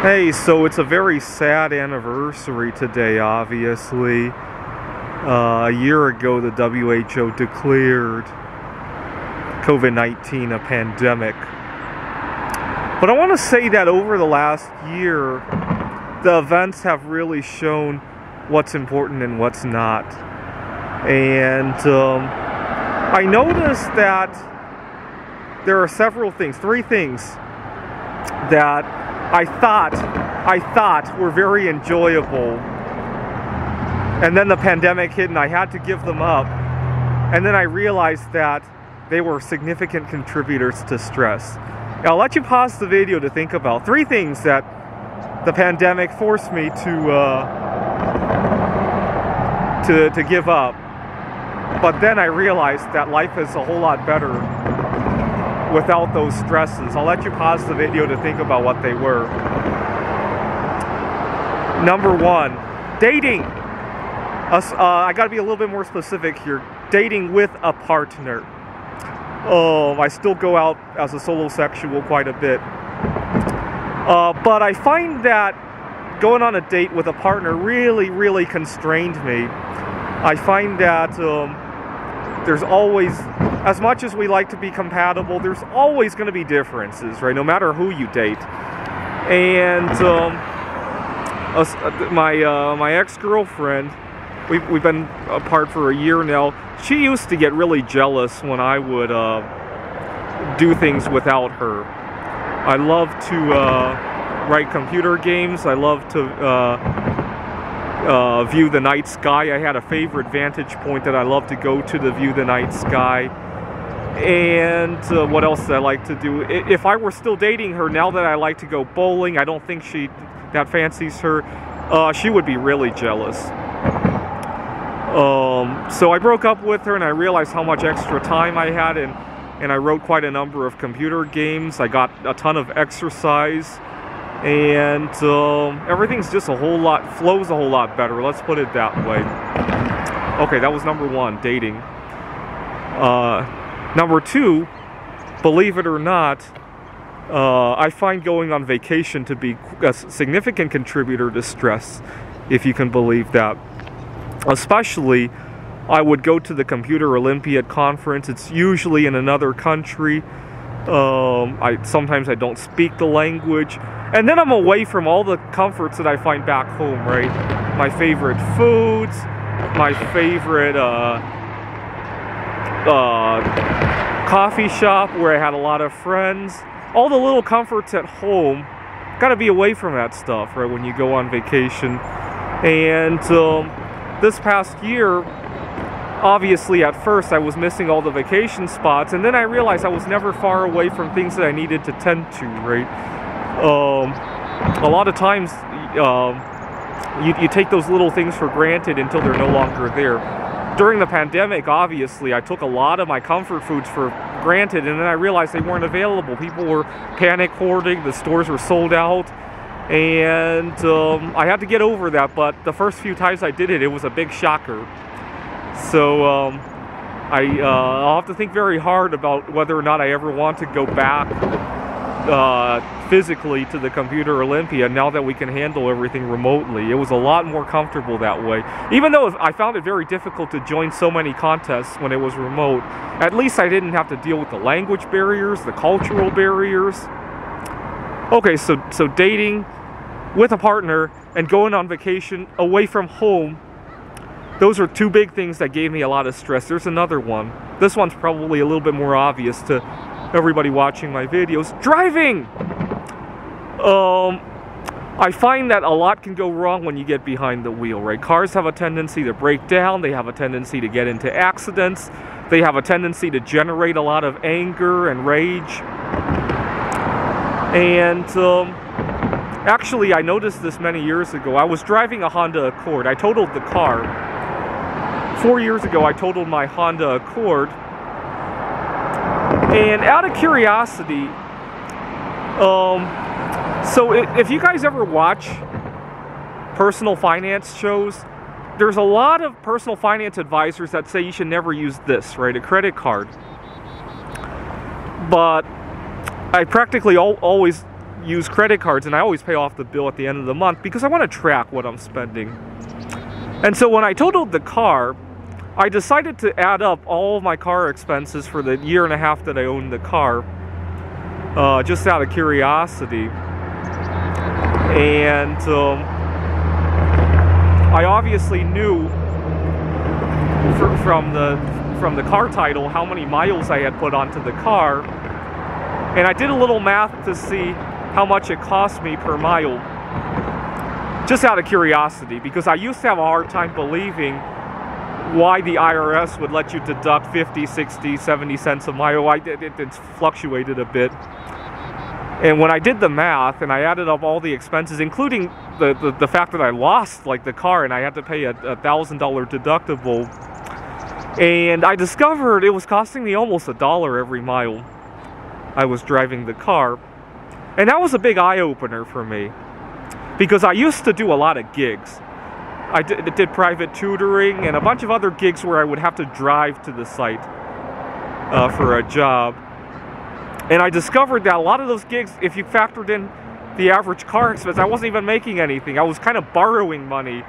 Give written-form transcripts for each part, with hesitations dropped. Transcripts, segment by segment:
Hey, so it's a very sad anniversary today, obviously. A year ago, the WHO declared COVID-19 a pandemic. But I want to say that over the last year, the events have really shown what's important and what's not. And I noticed that there are three things that I thought were very enjoyable, and then the pandemic hit and I had to give them up, and then I realized that they were significant contributors to stress. Now, I'll let you pause the video to think about three things that the pandemic forced me to give up, but then I realized that life is a whole lot better without those stresses. I'll let you pause the video to think about what they were. Number one, dating. I gotta be a little bit more specific here. Dating with a partner. I still go out as a solo sexual quite a bit. But I find that going on a date with a partner really constrained me. I find that there's always, as much as we like to be compatible, there's always going to be differences, right? No matter who you date. And my ex-girlfriend, we've been apart for a year now. She used to get really jealous when I would do things without her. I love to write computer games. I love to view the night sky. I had a favorite vantage point that I love to go to view the night sky. And what else did I like to do? If I were still dating her, now that I like to go bowling, I don't think that fancies her. She would be really jealous. So I broke up with her and I realized how much extra time I had, and I wrote quite a number of computer games. I got a ton of exercise, and everything's just flows a whole lot better. Let's put it that way. Okay, that was number one, dating. Number two, believe it or not, I find going on vacation to be a significant contributor to stress, if you can believe that. Especially, I would go to the Computer Olympiad conference. It's usually in another country. Sometimes I don't speak the language. And then I'm away from all the comforts that I find back home, right? My favorite foods, my favorite coffee shop where I had a lot of friends. All the little comforts at home. Gotta be away from that stuff, right, when you go on vacation. And this past year, obviously at first I was missing all the vacation spots, and then I realized I was never far away from things that I needed to tend to, right? A lot of times you take those little things for granted until they're no longer there. During the pandemic, obviously, I took a lot of my comfort foods for granted, and then I realized they weren't available. People were panic hoarding, the stores were sold out, and I had to get over that, but the first few times I did it, it was a big shocker. So I'll have to think very hard about whether or not I ever want to go back physically to the Computer Olympiad now that we can handle everything remotely. It was a lot more comfortable that way. Even though I found it very difficult to join so many contests when it was remote, at least I didn't have to deal with the language barriers, the cultural barriers. Okay, so dating with a partner and going on vacation away from home, those are two big things that gave me a lot of stress. There's another one. This one's probably a little bit more obvious to everybody watching my videos. Driving! I find that a lot can go wrong when you get behind the wheel, right? Cars have a tendency to break down. They have a tendency to get into accidents. They have a tendency to generate a lot of anger and rage. And actually, I noticed this many years ago. I was driving a Honda Accord. I totaled the car. 4 years ago, I totaled my Honda Accord. And out of curiosity, so if you guys ever watch personal finance shows, there's a lot of personal finance advisors that say you should never use this, right? A credit card. But I practically always use credit cards, and I always pay off the bill at the end of the month because I want to track what I'm spending. And so when I totaled the car, I decided to add up all of my car expenses for the year and a half that I owned the car, just out of curiosity. And I obviously knew from the car title how many miles I had put onto the car, and I did a little math to see how much it cost me per mile, just out of curiosity, because I used to have a hard time believing why the IRS would let you deduct 50, 60, 70 cents a mile. It's fluctuated a bit. And when I did the math and I added up all the expenses, including the fact that I lost like the car and I had to pay a $1,000 deductible, and I discovered it was costing me almost $1 every mile I was driving the car. And that was a big eye-opener for me, because I used to do a lot of gigs. I did private tutoring and a bunch of other gigs where I would have to drive to the site for a job. And I discovered that a lot of those gigs, if you factored in the average car expense, I wasn't even making anything. I was kind of borrowing money.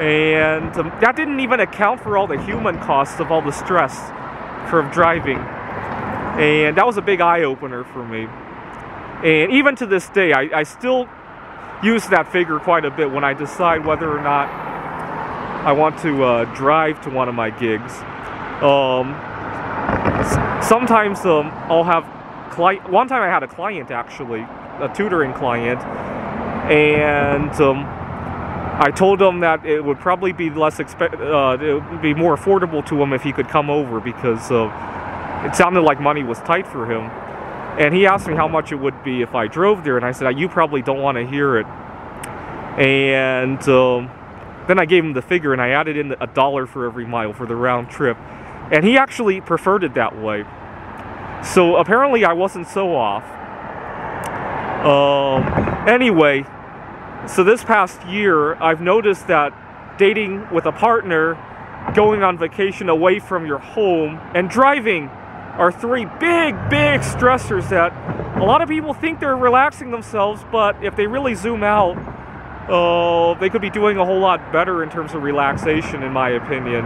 And that didn't even account for all the human costs of all the stress from driving. And that was a big eye-opener for me. And even to this day, I still use that figure quite a bit when I decide whether or not I want to drive to one of my gigs. Sometimes I'll have one time I had a client, actually, a tutoring client, and I told him that it would probably be it would be more affordable to him if he could come over, because it sounded like money was tight for him. And he asked me how much it would be if I drove there, and I said, you probably don't want to hear it. And then I gave him the figure, and I added in $1 for every mile for the round trip. And he actually preferred it that way. So apparently I wasn't so off. Anyway, so this past year, I've noticed that dating with a partner, going on vacation away from your home, and driving are three big stressors that a lot of people think they're relaxing themselves, but if they really zoom out, they could be doing a whole lot better in terms of relaxation, in my opinion.